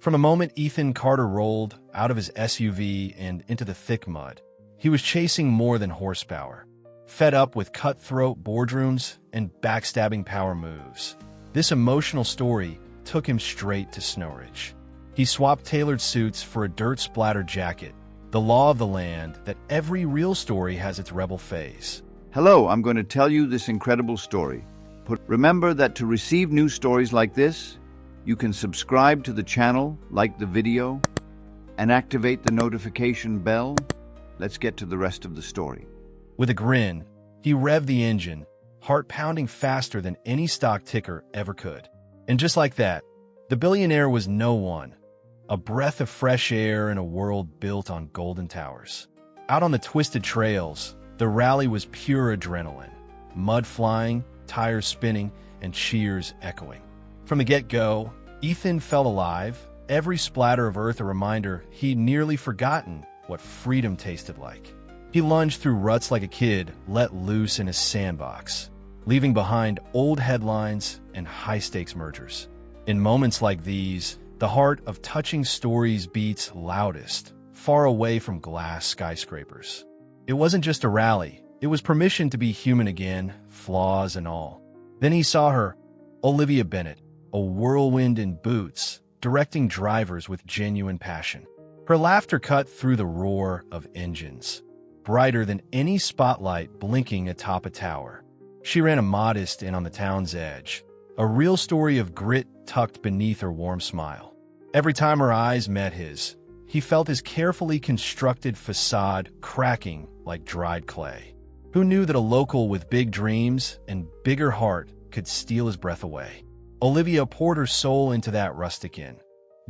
From the moment Ethan Carter rolled out of his SUV and into the thick mud, he was chasing more than horsepower. Fed up with cutthroat boardrooms and backstabbing power moves, this emotional story took him straight to Snow Ridge. He swapped tailored suits for a dirt-splattered jacket, the law of the land that every real story has its rebel phase. Hello, I'm going to tell you this incredible story. Remember that to receive new stories like this, you can subscribe to the channel, like the video, and activate the notification bell. Let's get to the rest of the story. With a grin, he revved the engine, heart pounding faster than any stock ticker ever could. And just like that, the billionaire was no one, a breath of fresh air in a world built on golden towers. Out on the twisted trails, the rally was pure adrenaline, mud flying, tires spinning, and cheers echoing. From the get-go, Ethan felt alive, every splatter of earth a reminder he'd nearly forgotten what freedom tasted like. He lunged through ruts like a kid let loose in his sandbox, leaving behind old headlines and high-stakes mergers. In moments like these, the heart of touching stories beats loudest, far away from glass skyscrapers. It wasn't just a rally, it was permission to be human again, flaws and all. Then he saw her, Olivia Bennett, a whirlwind in boots, directing drivers with genuine passion. Her laughter cut through the roar of engines, brighter than any spotlight blinking atop a tower. She ran a modest inn on the town's edge, a real story of grit tucked beneath her warm smile. Every time her eyes met his, he felt his carefully constructed facade cracking like dried clay. Who knew that a local with big dreams and bigger heart could steal his breath away? Olivia poured her soul into that rustic inn,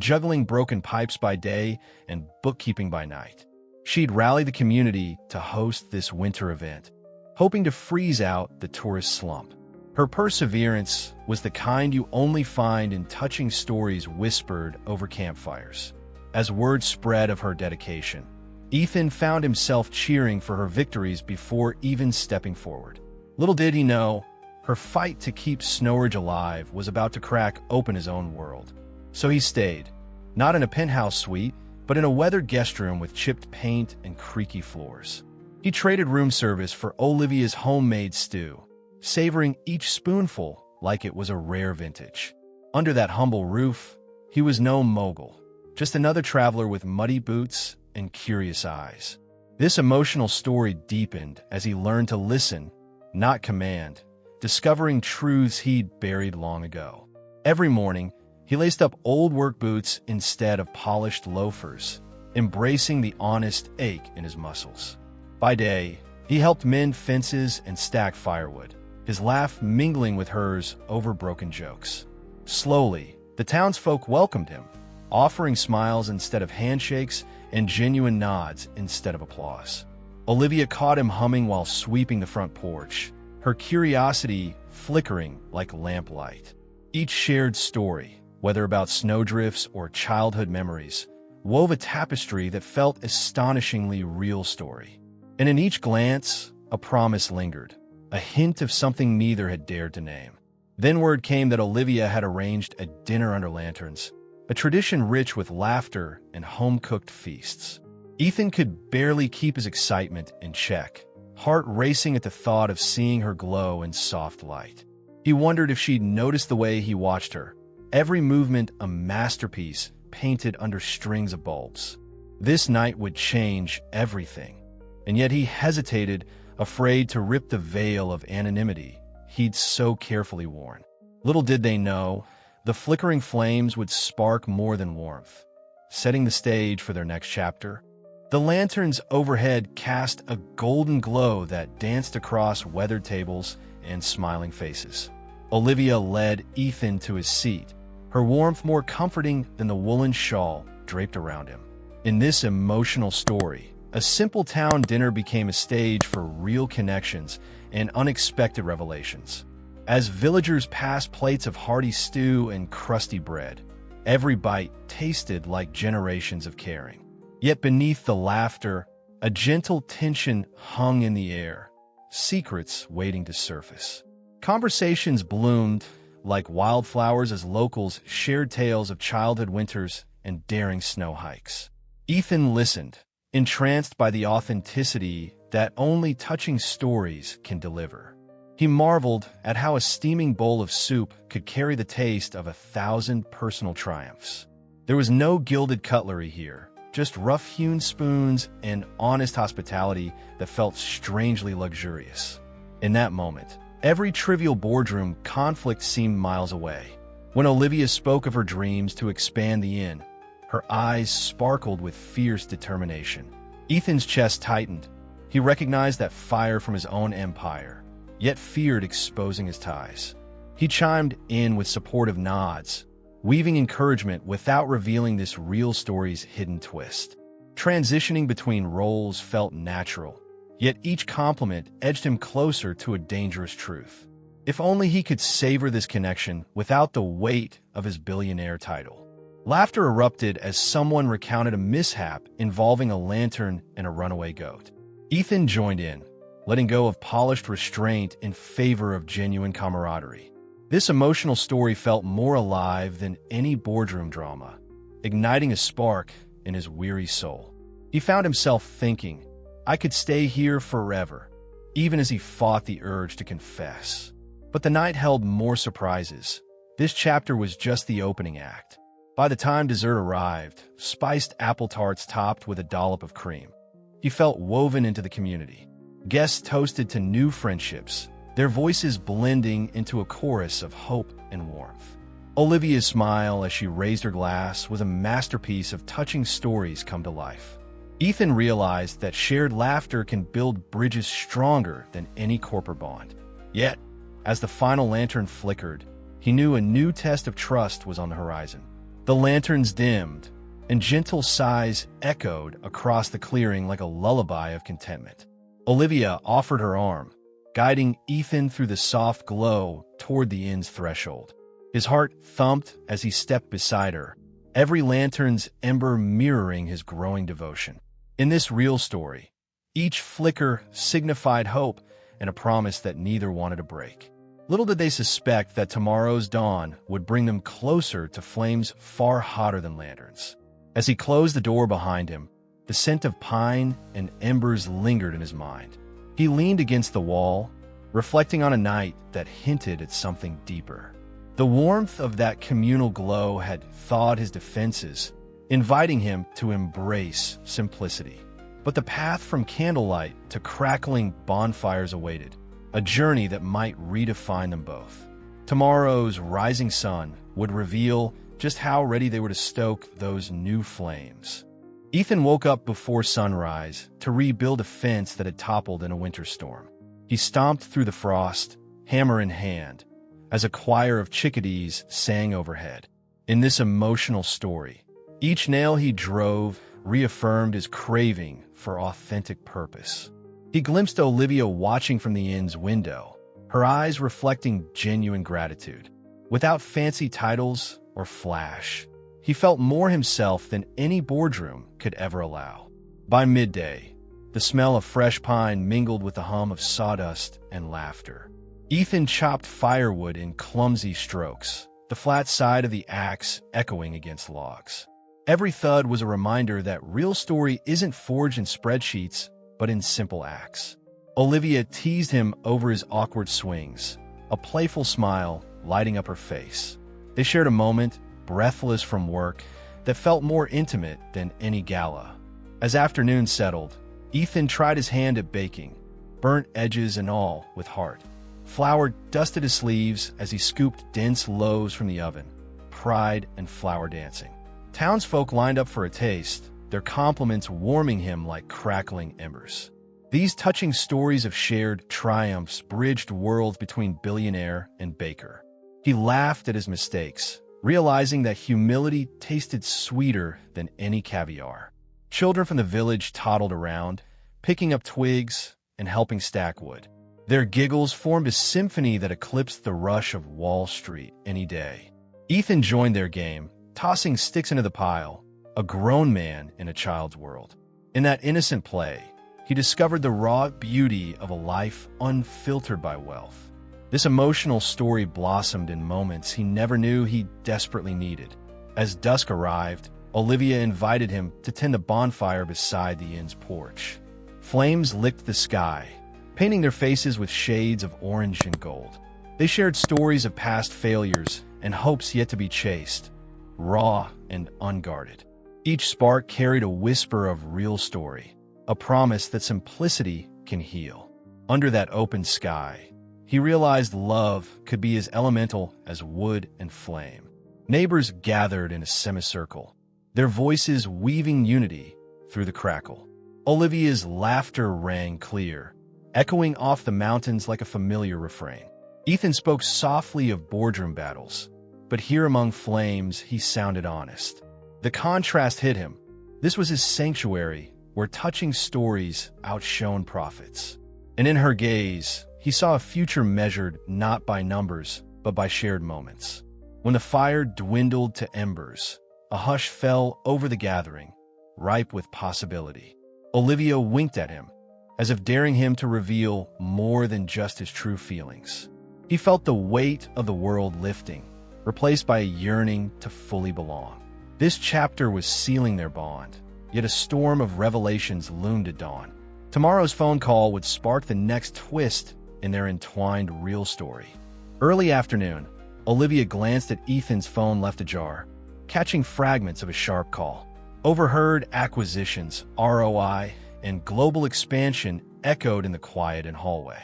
juggling broken pipes by day and bookkeeping by night. She'd rallied the community to host this winter event, hoping to freeze out the tourist slump. Her perseverance was the kind you only find in touching stories whispered over campfires. As word spread of her dedication, Ethan found himself cheering for her victories before even stepping forward. Little did he know, her fight to keep Snow Ridge alive was about to crack open his own world. So he stayed, not in a penthouse suite, but in a weathered guest room with chipped paint and creaky floors. He traded room service for Olivia's homemade stew, savoring each spoonful like it was a rare vintage. Under that humble roof, he was no mogul, just another traveler with muddy boots and curious eyes. This emotional story deepened as he learned to listen, not command, discovering truths he'd buried long ago. Every morning, he laced up old work boots instead of polished loafers, embracing the honest ache in his muscles. By day, he helped mend fences and stack firewood, his laugh mingling with hers over broken jokes. Slowly, the townsfolk welcomed him, offering smiles instead of handshakes and genuine nods instead of applause. Olivia caught him humming while sweeping the front porch, her curiosity flickering like lamplight. Each shared story, whether about snowdrifts or childhood memories, wove a tapestry that felt astonishingly real story. And in each glance, a promise lingered, a hint of something neither had dared to name. Then word came that Olivia had arranged a dinner under lanterns, a tradition rich with laughter and home-cooked feasts. Ethan could barely keep his excitement in check, heart racing at the thought of seeing her glow in soft light. He wondered if she'd noticed the way he watched her, every movement a masterpiece painted under strings of bulbs. This night would change everything, and yet he hesitated, afraid to rip the veil of anonymity he'd so carefully worn. Little did they know, the flickering flames would spark more than warmth, setting the stage for their next chapter. The lanterns overhead cast a golden glow that danced across weathered tables and smiling faces. Olivia led Ethan to his seat, her warmth more comforting than the woolen shawl draped around him. In this emotional story, a simple town dinner became a stage for real connections and unexpected revelations. As villagers passed plates of hearty stew and crusty bread, every bite tasted like generations of caring. Yet beneath the laughter, a gentle tension hung in the air, secrets waiting to surface. Conversations bloomed like wildflowers as locals shared tales of childhood winters and daring snow hikes. Ethan listened, entranced by the authenticity that only touching stories can deliver. He marveled at how a steaming bowl of soup could carry the taste of 1,000 personal triumphs. There was no gilded cutlery here, just rough-hewn spoons and honest hospitality that felt strangely luxurious. In that moment, every trivial boardroom conflict seemed miles away. When Olivia spoke of her dreams to expand the inn, her eyes sparkled with fierce determination. Ethan's chest tightened. He recognized that fire from his own empire, yet feared exposing his ties. He chimed in with supportive nods, weaving encouragement without revealing this real story's hidden twist. Transitioning between roles felt natural, yet each compliment edged him closer to a dangerous truth. If only he could savor this connection without the weight of his billionaire title. Laughter erupted as someone recounted a mishap involving a lantern and a runaway goat. Ethan joined in, letting go of polished restraint in favor of genuine camaraderie. This emotional story felt more alive than any boardroom drama, igniting a spark in his weary soul. He found himself thinking, I could stay here forever, even as he fought the urge to confess. But the night held more surprises. This chapter was just the opening act. By the time dessert arrived, spiced apple tarts topped with a dollop of cream, he felt woven into the community. Guests toasted to new friendships, their voices blending into a chorus of hope and warmth. Olivia's smile as she raised her glass was a masterpiece of touching stories come to life. Ethan realized that shared laughter can build bridges stronger than any corporate bond. Yet, as the final lantern flickered, he knew a new test of trust was on the horizon. The lanterns dimmed, and gentle sighs echoed across the clearing like a lullaby of contentment. Olivia offered her arm, guiding Ethan through the soft glow toward the inn's threshold. His heart thumped as he stepped beside her, every lantern's ember mirroring his growing devotion. In this real story, each flicker signified hope and a promise that neither wanted a break. Little did they suspect that tomorrow's dawn would bring them closer to flames far hotter than lanterns. As he closed the door behind him, the scent of pine and embers lingered in his mind. He leaned against the wall, reflecting on a night that hinted at something deeper. The warmth of that communal glow had thawed his defenses, inviting him to embrace simplicity. But the path from candlelight to crackling bonfires awaited, a journey that might redefine them both. Tomorrow's rising sun would reveal just how ready they were to stoke those new flames. Ethan woke up before sunrise to rebuild a fence that had toppled in a winter storm. He stomped through the frost, hammer in hand, as a choir of chickadees sang overhead. In this emotional story, each nail he drove reaffirmed his craving for authentic purpose. He glimpsed Olivia watching from the inn's window, her eyes reflecting genuine gratitude. Without fancy titles or flash, he felt more himself than any boardroom could ever allow. By midday, the smell of fresh pine mingled with the hum of sawdust and laughter. Ethan chopped firewood in clumsy strokes, the flat side of the axe echoing against logs. Every thud was a reminder that real story isn't forged in spreadsheets, but in simple acts. Olivia teased him over his awkward swings, a playful smile lighting up her face. They shared a moment, breathless from work, that felt more intimate than any gala. As afternoon settled, Ethan tried his hand at baking, burnt edges and all with heart. Flour dusted his sleeves as he scooped dense loaves from the oven, pride and flour dancing. Townsfolk lined up for a taste, their compliments warming him like crackling embers. These touching stories of shared triumphs bridged worlds between billionaire and baker. He laughed at his mistakes, realizing that humility tasted sweeter than any caviar. Children from the village toddled around, picking up twigs and helping stack wood. Their giggles formed a symphony that eclipsed the rush of Wall Street any day. Ethan joined their game, tossing sticks into the pile, a grown man in a child's world. In that innocent play, he discovered the raw beauty of a life unfiltered by wealth. This emotional story blossomed in moments he never knew he desperately needed. As dusk arrived, Olivia invited him to tend the bonfire beside the inn's porch. Flames licked the sky, painting their faces with shades of orange and gold. They shared stories of past failures and hopes yet to be chased, raw and unguarded. Each spark carried a whisper of real story, a promise that simplicity can heal. Under that open sky, he realized love could be as elemental as wood and flame. Neighbors gathered in a semicircle, their voices weaving unity through the crackle. Olivia's laughter rang clear, echoing off the mountains like a familiar refrain. Ethan spoke softly of boardroom battles, but here among flames he sounded honest. The contrast hit him. This was his sanctuary, where touching stories outshone prophets. And in her gaze, he saw a future measured not by numbers, but by shared moments. When the fire dwindled to embers, a hush fell over the gathering, ripe with possibility. Olivia winked at him, as if daring him to reveal more than just his true feelings. He felt the weight of the world lifting, replaced by a yearning to fully belong. This chapter was sealing their bond, yet a storm of revelations loomed at dawn. Tomorrow's phone call would spark the next twist in their entwined real story. Early afternoon, Olivia glanced at Ethan's phone left ajar, catching fragments of a sharp call. Overheard acquisitions, ROI, and global expansion echoed in the quiet and hallway.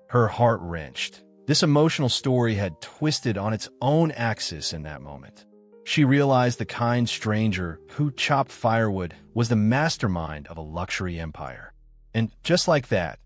Her heart wrenched. This emotional story had twisted on its own axis in that moment. She realized the kind stranger who chopped firewood was the mastermind of a luxury empire. And just like that,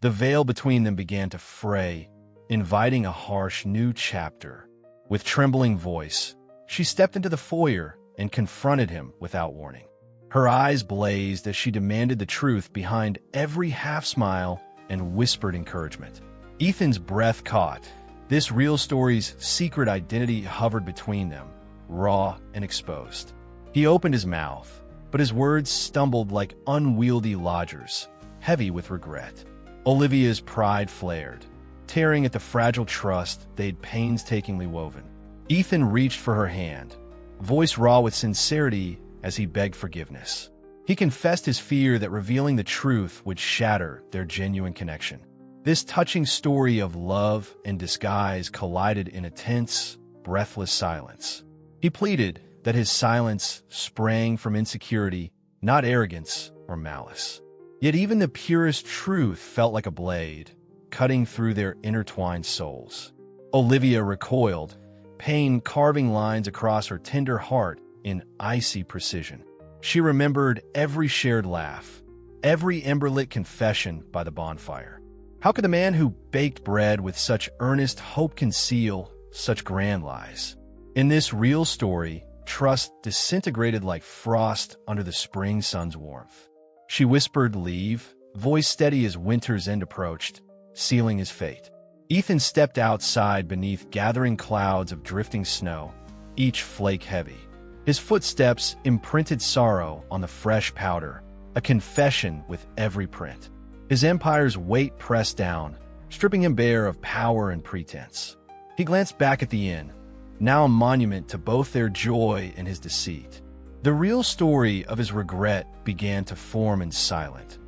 the veil between them began to fray, inviting a harsh new chapter. With trembling voice, she stepped into the foyer and confronted him without warning. Her eyes blazed as she demanded the truth behind every half-smile and whispered encouragement. Ethan's breath caught. This real story's secret identity hovered between them, raw and exposed. He opened his mouth, but his words stumbled like unwieldy lodgers, heavy with regret. Olivia's pride flared, tearing at the fragile trust they'd painstakingly woven. Ethan reached for her hand, voice raw with sincerity as he begged forgiveness. He confessed his fear that revealing the truth would shatter their genuine connection. This touching story of love and disguise collided in a tense, breathless silence. He pleaded that his silence sprang from insecurity, not arrogance or malice. Yet even the purest truth felt like a blade, cutting through their intertwined souls. Olivia recoiled, pain carving lines across her tender heart in icy precision. She remembered every shared laugh, every emberlit confession by the bonfire. How could the man who baked bread with such earnest hope conceal such grand lies? In this real story, trust disintegrated like frost under the spring sun's warmth. She whispered leave, voice steady as winter's end approached, sealing his fate. Ethan stepped outside beneath gathering clouds of drifting snow, each flake heavy. His footsteps imprinted sorrow on the fresh powder, a confession with every print. His empire's weight pressed down, stripping him bare of power and pretense. He glanced back at the inn, now a monument to both their joy and his deceit. The real story of his regret began to form in silent,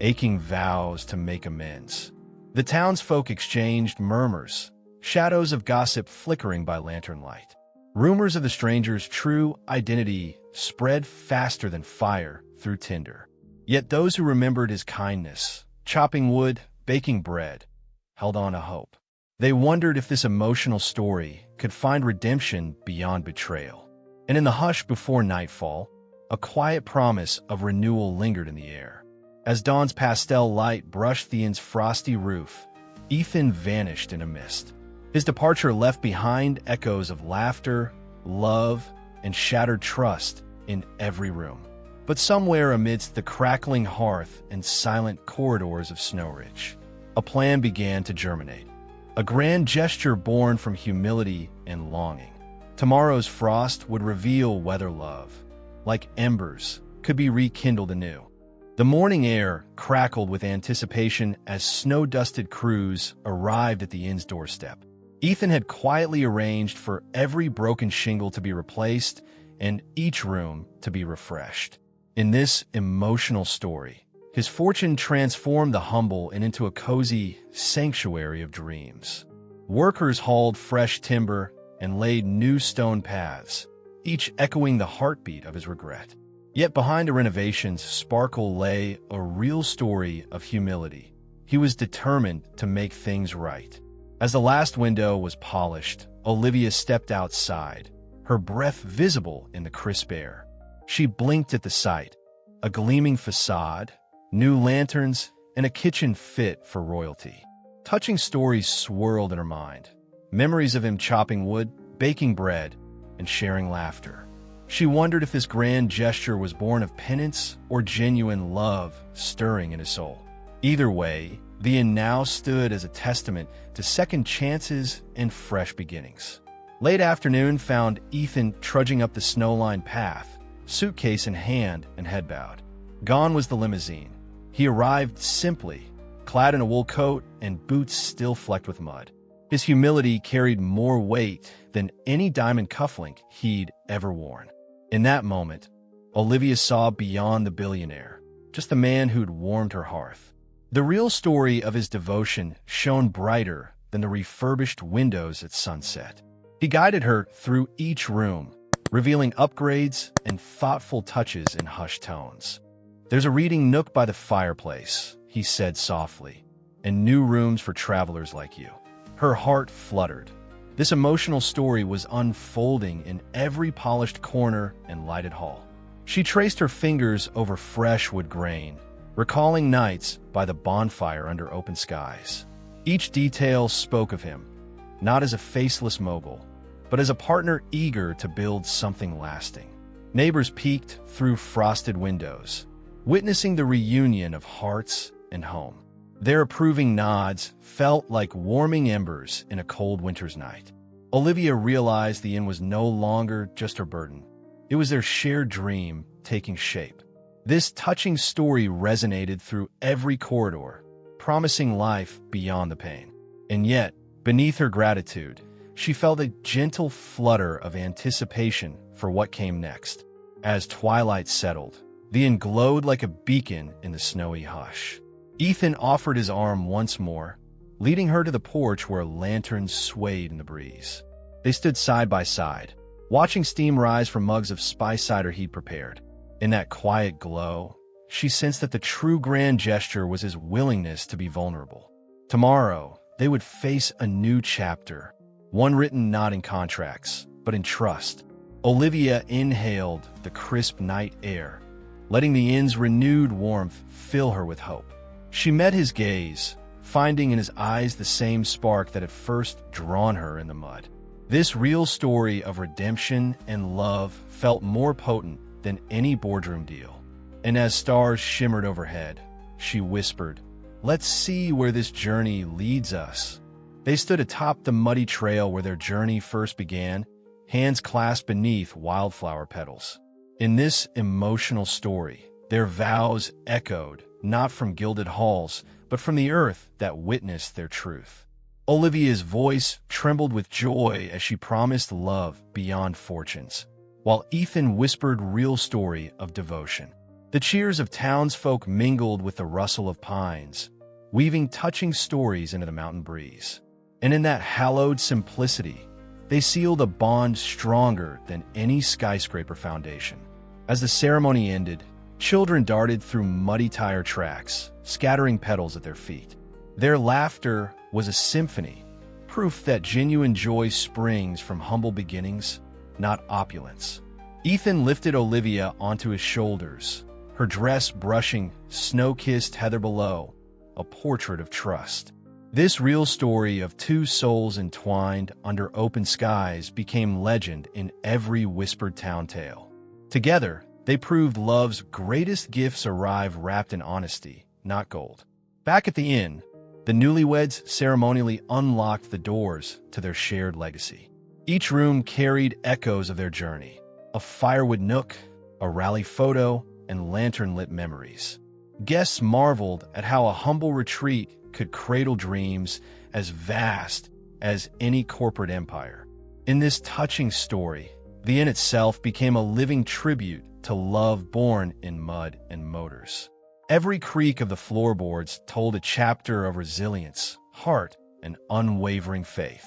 aching vows to make amends. The townsfolk exchanged murmurs, shadows of gossip flickering by lantern light. Rumors of the stranger's true identity spread faster than fire through tinder. Yet those who remembered his kindness, chopping wood, baking bread, held on to hope. They wondered if this emotional story could find redemption beyond betrayal. And in the hush before nightfall, a quiet promise of renewal lingered in the air. As dawn's pastel light brushed the inn's frosty roof, Ethan vanished in a mist. His departure left behind echoes of laughter, love, and shattered trust in every room. But somewhere amidst the crackling hearth and silent corridors of Snow Ridge, a plan began to germinate. A grand gesture born from humility and longing. Tomorrow's frost would reveal whether love, like embers, could be rekindled anew. The morning air crackled with anticipation as snow-dusted crews arrived at the inn's doorstep. Ethan had quietly arranged for every broken shingle to be replaced and each room to be refreshed. In this emotional story, his fortune transformed the humble and into a cozy sanctuary of dreams. Workers hauled fresh timber and laid new stone paths, each echoing the heartbeat of his regret. Yet behind the renovation's sparkle lay a real story of humility. He was determined to make things right. As the last window was polished, Olivia stepped outside, her breath visible in the crisp air. She blinked at the sight, a gleaming facade, new lanterns, and a kitchen fit for royalty. Touching stories swirled in her mind, memories of him chopping wood, baking bread, and sharing laughter. She wondered if this grand gesture was born of penance or genuine love stirring in his soul. Either way, the inn now stood as a testament to second chances and fresh beginnings. Late afternoon found Ethan trudging up the snow-lined path, suitcase in hand and head bowed. Gone was the limousine. He arrived simply, clad in a wool coat and boots still flecked with mud. His humility carried more weight than any diamond cufflink he'd ever worn. In that moment, Olivia saw beyond the billionaire, just a man who'd warmed her hearth. The real story of his devotion shone brighter than the refurbished windows at sunset. He guided her through each room, revealing upgrades and thoughtful touches in hushed tones. "There's a reading nook by the fireplace," he said softly, "and new rooms for travelers like you." Her heart fluttered. This emotional story was unfolding in every polished corner and lighted hall. She traced her fingers over fresh wood grain, recalling nights by the bonfire under open skies. Each detail spoke of him, not as a faceless mogul, but as a partner eager to build something lasting. Neighbors peeked through frosted windows, witnessing the reunion of hearts and home. Their approving nods felt like warming embers in a cold winter's night. Olivia realized the inn was no longer just her burden. It was their shared dream taking shape. This touching story resonated through every corridor, promising life beyond the pain. And yet, beneath her gratitude, she felt a gentle flutter of anticipation for what came next. As twilight settled, the inn glowed like a beacon in the snowy hush. Ethan offered his arm once more, leading her to the porch where lanterns swayed in the breeze. They stood side by side, watching steam rise from mugs of spice cider he'd prepared. In that quiet glow, she sensed that the true grand gesture was his willingness to be vulnerable. Tomorrow, they would face a new chapter, one written not in contracts, but in trust. Olivia inhaled the crisp night air, letting the inn's renewed warmth fill her with hope. She met his gaze, finding in his eyes the same spark that had first drawn her in the mud. This real story of redemption and love felt more potent than any boardroom deal. And as stars shimmered overhead, she whispered, "Let's see where this journey leads us." They stood atop the muddy trail where their journey first began, hands clasped beneath wildflower petals. In this emotional story, their vows echoed, not from gilded halls, but from the earth that witnessed their truth. Olivia's voice trembled with joy as she promised love beyond fortunes, while Ethan whispered real story of devotion. The cheers of townsfolk mingled with the rustle of pines, weaving touching stories into the mountain breeze. And in that hallowed simplicity, they sealed a bond stronger than any skyscraper foundation. As the ceremony ended, children darted through muddy tire tracks, scattering petals at their feet. Their laughter was a symphony, proof that genuine joy springs from humble beginnings, not opulence. Ethan lifted Olivia onto his shoulders, her dress brushing snow-kissed heather below, a portrait of trust. This real story of two souls entwined under open skies became legend in every whispered town tale. Together, they proved love's greatest gifts arrive wrapped in honesty, not gold. Back at the inn, the newlyweds ceremonially unlocked the doors to their shared legacy. Each room carried echoes of their journey, a firewood nook, a rally photo, and lantern-lit memories. Guests marveled at how a humble retreat could cradle dreams as vast as any corporate empire. In this touching story, The inn itself became a living tribute to love born in mud and motors. Every creak of the floorboards told a chapter of resilience, heart, and unwavering faith.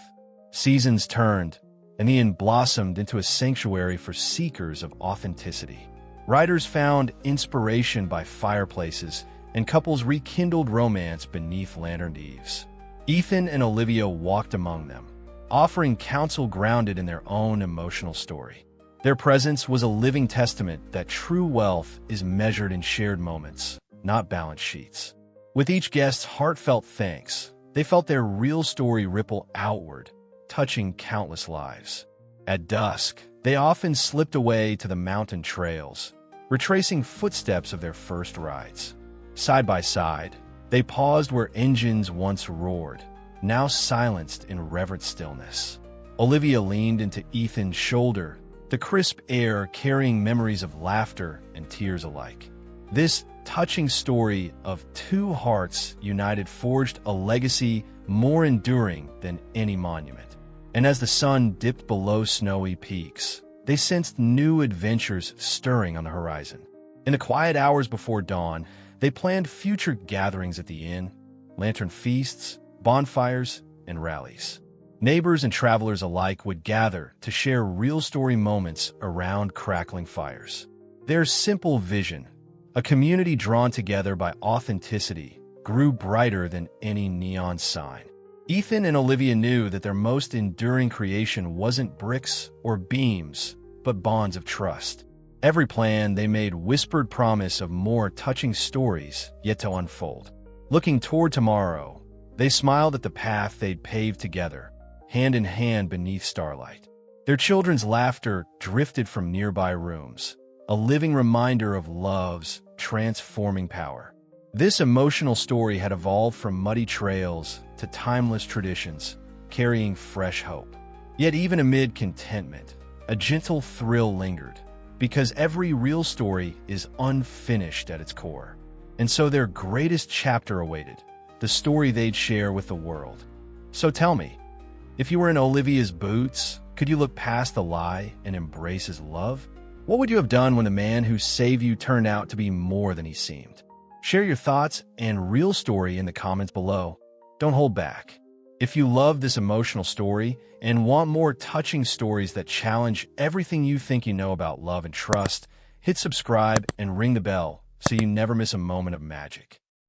Seasons turned, and the inn blossomed into a sanctuary for seekers of authenticity. Writers found inspiration by fireplaces, and couples rekindled romance beneath lanterned eaves. Ethan and Olivia walked among them, offering counsel grounded in their own emotional story. Their presence was a living testament that true wealth is measured in shared moments, not balance sheets. With each guest's heartfelt thanks, they felt their real story ripple outward, touching countless lives. At dusk, they often slipped away to the mountain trails, retracing footsteps of their first rides. Side by side, they paused where engines once roared, now silenced in reverent stillness. Olivia leaned into Ethan's shoulder, the crisp air carrying memories of laughter and tears alike. This touching story of two hearts united forged a legacy more enduring than any monument. And as the sun dipped below snowy peaks, they sensed new adventures stirring on the horizon. In the quiet hours before dawn, they planned future gatherings at the inn, lantern feasts, bonfires, and rallies. Neighbors and travelers alike would gather to share real story moments around crackling fires. Their simple vision, a community drawn together by authenticity, grew brighter than any neon sign. Ethan and Olivia knew that their most enduring creation wasn't bricks or beams, but bonds of trust. Every plan they made whispered promise of more touching stories yet to unfold. Looking toward tomorrow, they smiled at the path they'd paved together, hand in hand beneath starlight. Their children's laughter drifted from nearby rooms, a living reminder of love's transforming power. This emotional story had evolved from muddy trails to timeless traditions, carrying fresh hope. Yet even amid contentment, a gentle thrill lingered, because every real story is unfinished at its core. And so their greatest chapter awaited, the story they'd share with the world. So tell me, if you were in Olivia's boots, could you look past the lie and embrace his love? What would you have done when the man who saved you turned out to be more than he seemed? Share your thoughts and real story in the comments below. Don't hold back. If you love this emotional story and want more touching stories that challenge everything you think you know about love and trust, hit subscribe and ring the bell so you never miss a moment of magic.